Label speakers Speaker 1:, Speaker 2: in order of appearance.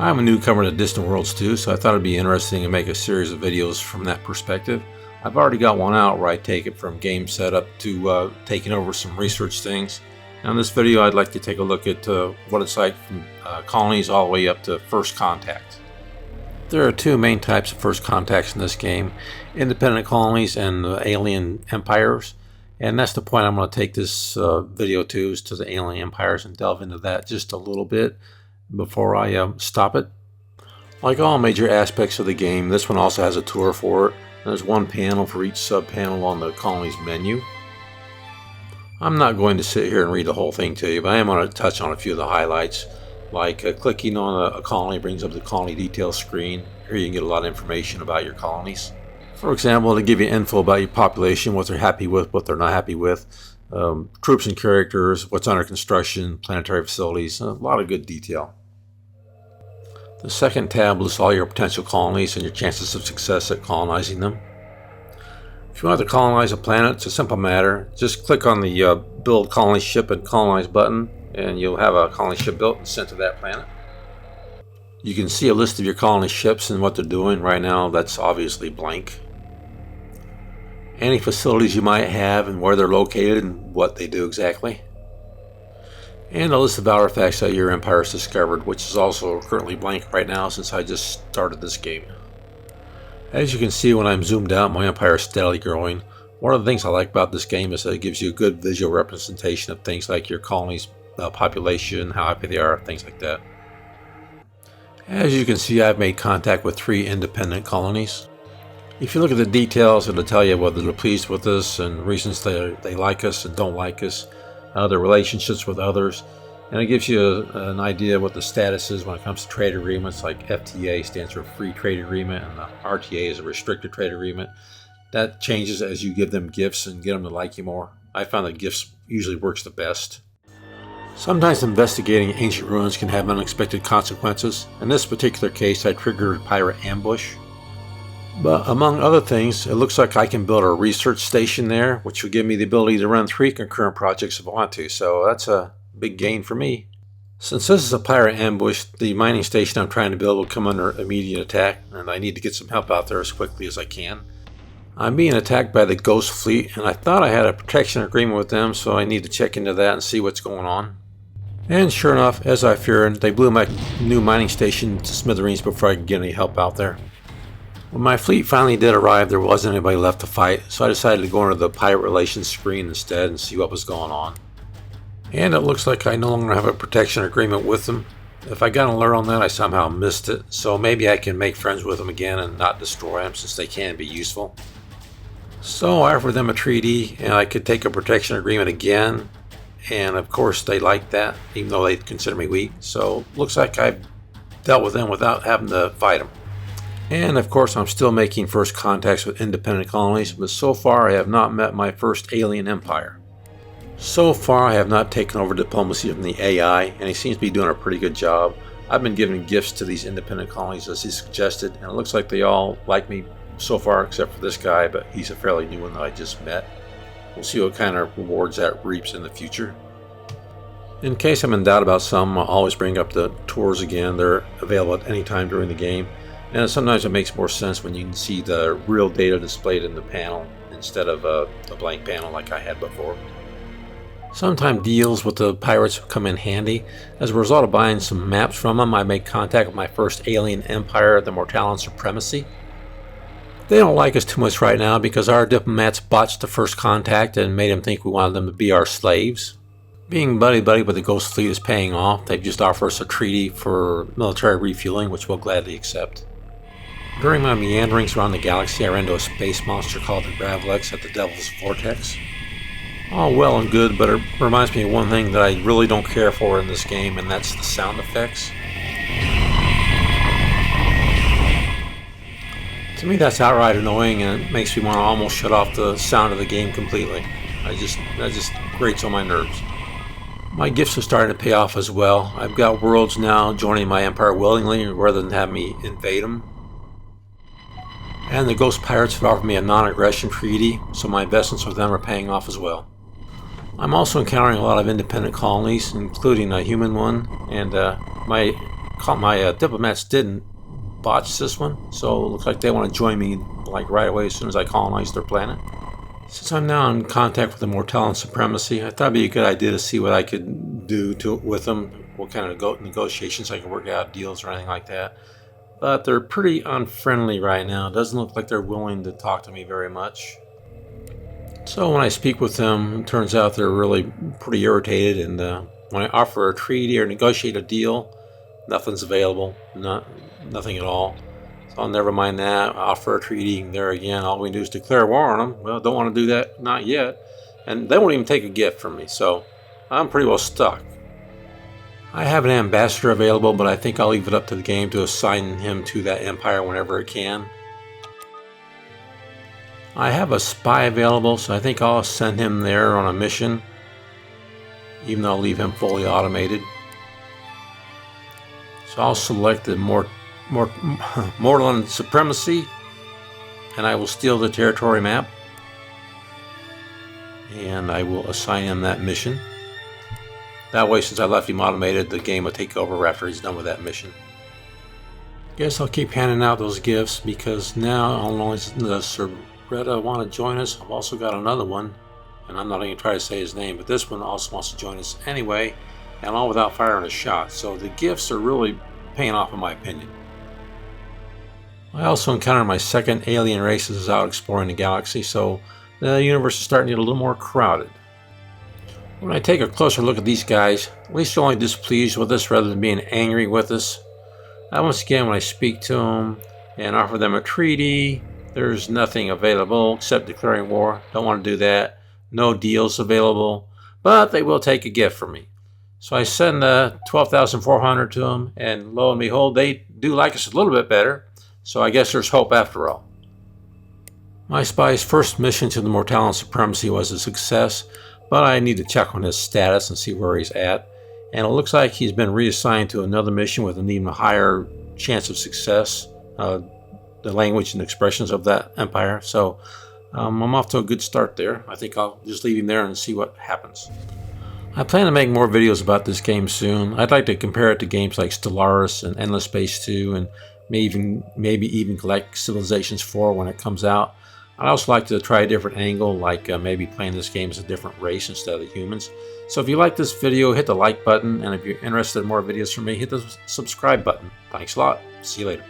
Speaker 1: I'm a newcomer to Distant Worlds 2, so I thought it'd be interesting to make a series of videos from that perspective. I've already got one out where I take it from game setup to taking over some research things. Now in this video I'd like to take a look at what it's like from colonies all the way up to first contact. There are two main types of first contacts in this game: independent colonies and alien empires. And that's the point I'm going to take this video to, is to the alien empires, and delve into that just a little bit before I stop it. Like all major aspects of the game, this one also has a tour for it. There's one panel for each sub-panel on the colony's menu. I'm not going to sit here and read the whole thing to you, but I am going to touch on a few of the highlights. Like clicking on a colony brings up the colony details screen. Here you can get a lot of information about your colonies. For example, to give you info about your population, what they're happy with, what they're not happy with, troops and characters, what's under construction, planetary facilities, a lot of good detail. The second tab lists all your potential colonies and your chances of success at colonizing them. If you want to colonize a planet, it's a simple matter. Just click on the Build Colony Ship and Colonize button, and you'll have a colony ship built and sent to that planet. You can see a list of your colony ships and what they're doing. Right now, that's obviously blank. Any facilities you might have and where they're located and what they do exactly. And a list of artifacts that your empire has discovered, which is also currently blank right now since I just started this game. As you can see, when I'm zoomed out, my empire is steadily growing. One of the things I like about this game is that it gives you a good visual representation of things like your colony's population, how happy they are, things like that. As you can see, I've made contact with 3 independent colonies. If you look at the details, it'll tell you whether they're pleased with us and reasons they like us and don't like us, their relationships with others, and it gives you an idea of what the status is when it comes to trade agreements. Like FTA stands for Free Trade Agreement, and the RTA is a Restricted Trade Agreement. That changes as you give them gifts and get them to like you more. I found that gifts usually works the best. Sometimes investigating ancient ruins can have unexpected consequences. In this particular case, I triggered pirate ambush. But among other things, it looks like I can build a research station there, which will give me the ability to run 3 concurrent projects if I want to, so that's a big gain for me. Since this is a pirate ambush, the mining station I'm trying to build will come under immediate attack, and I need to get some help out there as quickly as I can. I'm being attacked by the Ghost Fleet, and I thought I had a protection agreement with them, so I need to check into that and see what's going on. And sure enough, as I feared, they blew my new mining station to smithereens before I could get any help out there. When my fleet finally did arrive, there wasn't anybody left to fight, so I decided to go into the pirate relations screen instead and see what was going on. And it looks like I no longer have a protection agreement with them. If I got an alert on that, I somehow missed it, so maybe I can make friends with them again and not destroy them, since they can be useful. So I offered them a treaty, and I could take a protection agreement again, and of course they liked that, even though they consider me weak, so looks like I've dealt with them without having to fight them. And of course I'm still making first contacts with independent colonies, but so far I have not met my first alien empire. So far I have not taken over diplomacy from the AI, and he seems to be doing a pretty good job. I've been giving gifts to these independent colonies as he suggested, and it looks like they all like me so far except for this guy, but he's a fairly new one that I just met. We'll see what kind of rewards that reaps in the future. In case I'm in doubt about some, I'll always bring up the tours again. They're available at any time during the game. And sometimes it makes more sense when you can see the real data displayed in the panel instead of a blank panel like I had before. Sometimes deals with the pirates come in handy. As a result of buying some maps from them, I made contact with my first alien empire, the Mortallan Supremacy. They don't like us too much right now because our diplomats botched the first contact and made them think we wanted them to be our slaves. Being buddy-buddy with the Ghost Fleet is paying off. They've just offered us a treaty for military refueling, which we'll gladly accept. During my meanderings around the galaxy, I ran into a space monster called the Gravlex at the Devil's Vortex. All well and good, but it reminds me of one thing that I really don't care for in this game, and that's the sound effects. To me, that's outright annoying, and it makes me want to almost shut off the sound of the game completely. That just grates on my nerves. My gifts are starting to pay off as well. I've got worlds now joining my empire willingly rather than have me invade them. And the Ghost Pirates have offered me a non-aggression treaty, so my investments with them are paying off as well. I'm also encountering a lot of independent colonies, including a human one, and my diplomats didn't botch this one, so it looks like they want to join me like right away as soon as I colonize their planet. Since I'm now in contact with the Mortallian Supremacy, I thought it'd be a good idea to see what I could do with them, what kind of negotiations I can work out, deals or anything like that. But they're pretty unfriendly right now. It doesn't look like they're willing to talk to me very much. So when I speak with them, it turns out they're really pretty irritated, and when I offer a treaty or negotiate a deal, nothing's available, nothing at all. So never mind that. I offer a treaty, there again, all we do is declare war on them. Well, don't want to do that, not yet. And they won't even take a gift from me, so I'm pretty well stuck. I have an ambassador available, but I think I'll leave it up to the game to assign him to that empire whenever it can. I have a spy available, so I think I'll send him there on a mission, even though I'll leave him fully automated. So I'll select the Mortallian Supremacy, and I will steal the territory map, and I will assign him that mission. That way, since I left him automated, the game will take over after he's done with that mission. Guess I'll keep handing out those gifts, because now not only does Sir Retta want to join us, I've also got another one, and I'm not going to try to say his name, but this one also wants to join us anyway, and all without firing a shot. So the gifts are really paying off, in my opinion. I also encountered my second alien race as I was out exploring the galaxy, so the universe is starting to get a little more crowded. When I take a closer look at these guys, at least they're only displeased with us rather than being angry with us. Once again, when I speak to them and offer them a treaty, there's nothing available except declaring war. Don't want to do that. No deals available, but they will take a gift from me. So I send 12,400 to them, and lo and behold, they do like us a little bit better. So I guess there's hope after all. My spy's first mission to the Mortallian Supremacy was a success, but I need to check on his status and see where he's at. And it looks like he's been reassigned to another mission with an even higher chance of success, the language and expressions of that empire. So I'm off to a good start there. I think I'll just leave him there and see what happens. I plan to make more videos about this game soon. I'd like to compare it to games like Stellaris and Endless Space 2, and maybe even Galactic Civilizations 4 when it comes out. I'd also like to try a different angle, like maybe playing this game as a different race instead of the humans. So if you like this video, hit the like button, and if you're interested in more videos from me, hit the subscribe button. Thanks a lot. See you later.